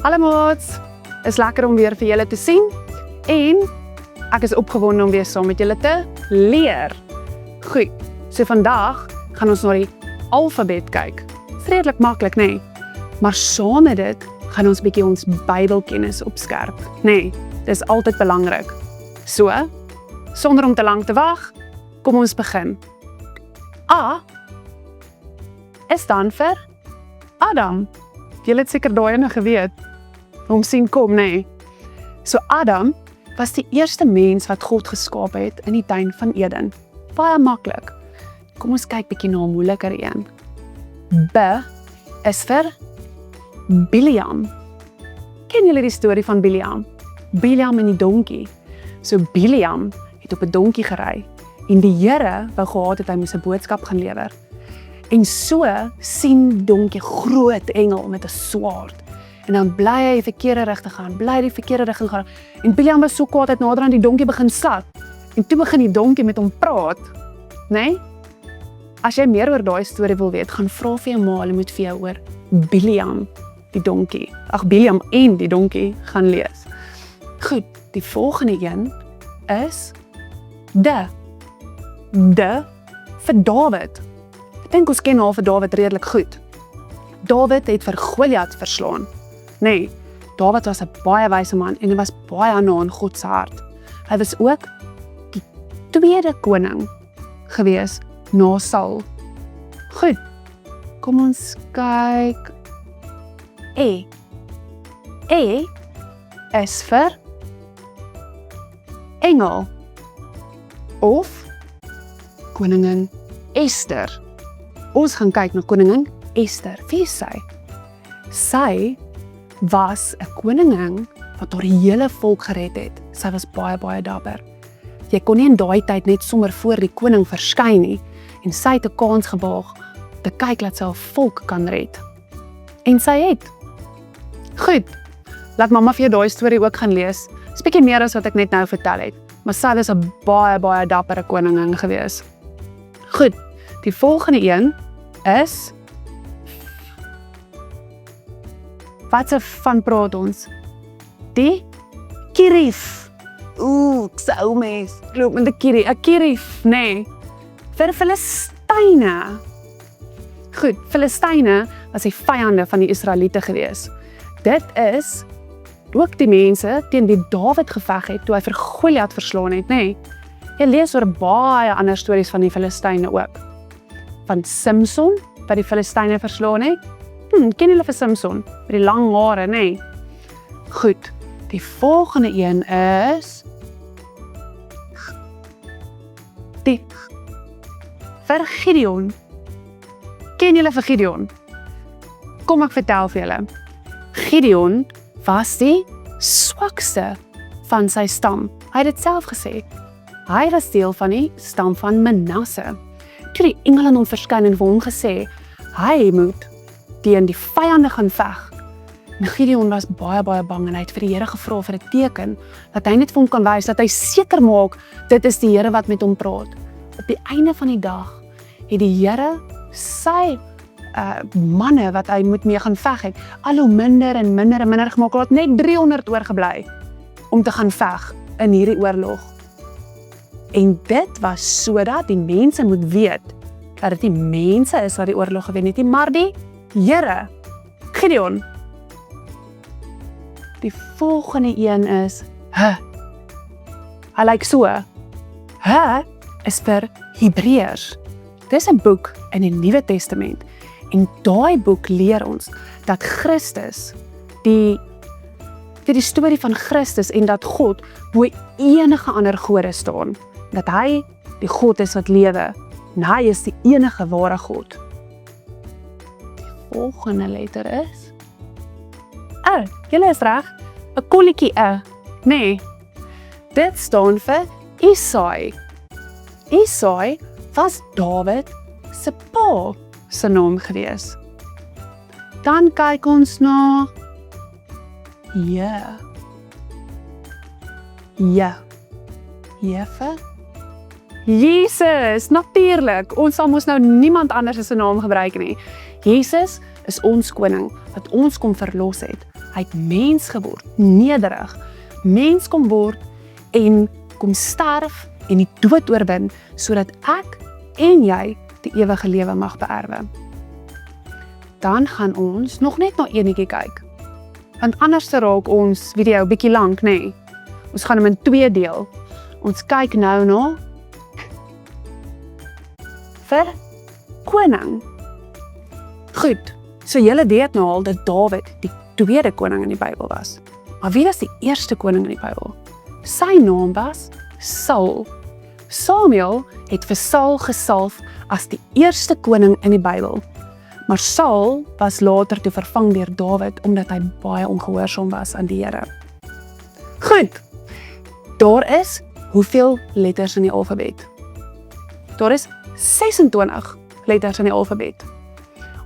Hallo maats, is lekker om weer vir julle te sien en ek is opgewonde om weer saam met julle te leer. Goed, so vandag gaan ons na die alfabet kyk. Is redelik maklik, nee. Maar saam met dit gaan ons bietjie ons Bybelkennis opskerp. Nee, dis altyd belangrik. So, sonder om te lank te wag, kom ons begin. A is dan vir Adam. Julle het seker daai nog geweet. Hom sien kom, nee. So Adam was die eerste mens wat God geskaap het in die tuin van Eden. Baie maklik. Kom ons kyk bietjie na 'n moeiliker een. B is vir Biliam. Ken julle die storie van Biliam? Biliam en die donkie. So Biliam het op 'n donkie gery en die Here wou gehad het hy moes 'n boodskap gaan lewer. En so sien die donkie groot engel met 'n swaard. En dan bly hy die verkeerde rigting gaan, bly die verkeerde rigting gaan. En Biliam was so kwaad het nader aan die donkie begin slat. En toe begin die donkie met hom praat. Nee? As jy meer oor daai storie wil weet, gaan vra vir jou ma, hulle moet vir jou oor Biliam, die donkie. Biliam en die donkie gaan lees. Goed, die volgende een is D vir Dawid. Ek dink ons ken al vir Dawid redelik goed. Dawid het vir Goliat verslaan. Nee, Dawid was 'n baie wyse man en hy was baie na aan God se hart. Hy was ook die tweede koning gewees na Saul. Goed, kom ons kyk. E is vir engel of koningin Ester. Ons gaan kyk na koningin Ester. Wie is sy? Sy was 'n koningin wat haar hele volk gered het. Sy was baie, baie dapper. Jy kon nie in daai tyd net sommer voor die koning verskyn nie en sy het 'n kans gewaag te kyk dat sy haar volk kan red. En sy het. Goed, laat mamma vir jou daai storie ook gaan lees. Dis bietjie meer as wat ek net nou vertel het, maar sy was 'n baie, baie dappere koningin gewees. Goed, die volgende een is wat se van praat ons? Die Kirif. Ek sou mes. Loop met 'n Kirif. 'n Kirif, nee. Vir Filistyne. Goed, Filistyne was die vyande van die Israeliete gewees. Dit is ook die mense teen wie Dawid geveg het toe hy vir Goliat verslaan het, nee. Jy lees oor baie ander stories van die Filistyne ook. Van Samson, wat die Filistyne verslaan het. Ken julle vir Samson? Met die lang hare, nee. Goed, die volgende een is die vir Gideon. Ken julle vir Gideon? Kom ek vertel vir julle. Gideon was die swakste van sy stam. Hy het dit self gesê. Hy was deel van die stam van Manasse. Toe die engele aan hom verskyn en vir hom gesê, hy moet teen die vyande gaan veg. En Gideon was baie, baie bang en hy het vir die Here gevra vir 'n teken, dat hy net vir hom kan wys, dat hy seker maak, dit is die Here wat met hom praat. Op die einde van die dag, het die Here sy manne wat hy moet mee gaan veg het, al hoe minder en minder en minder gemaak, het net 300 oorgebly, om te gaan veg in hierdie oorlog. En dit was sodat die mense moet weet, dat dit die mense is wat die oorlog gewen het, maar die Here, Gideon. Die volgende een is Hy lyk so. Is vir Hebreërs. Dis 'n boek in die Nuwe Testament. En daai boek leer ons dat Christus, die storie van Christus en dat God bo enige ander gode staan. Dat hy die God is wat lewe. En hy is die enige ware God. Die volgende letter is julle is reg, 'n kolletjie nee, dit staan vir Isai. Isai was Dawid se pa se naam gewees. Dan kyk ons na vir Jesus, natuurlijk. Ons sal mos nou niemand anders se naam gebruik nie. Jesus is ons koning wat ons kom verlos het. hy het mens geword, nederig, mens kom word en kom sterf en die dood oorwin, sodat ek en jy die ewige lewe mag beerwe. Dan gaan ons nog net na enetjie kyk, want anders raak ons video bietjie lank, nê? Ons gaan hom in 2 deel. Ons kyk nou na vir koning. Goed, so julle weet nou al dat Dawid die tweede koning in die Bybel was. Maar wie was die eerste koning in die Bybel? Sy naam was Saul. Samuel het vir Saul gesalf as die eerste koning in die Bybel. Maar Saul was later toe vervang deur Dawid omdat hy baie ongehoorsaam was aan die Here. Goed, daar is hoeveel letters in die alfabet? Daar is 26 letters in die alfabet.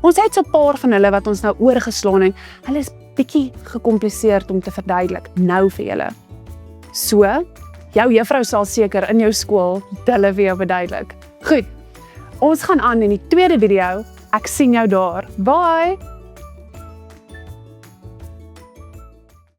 Ons het so 'n paar van hulle wat ons nou oorgeslaan en hulle is bietjie gecompliseerd om te verduidelik nou vir julle. So, jou juffrou sal seker in jou skool hulle vir jou verduidelik. Goed, ons gaan aan in die tweede video. Ek sien jou daar. Bye!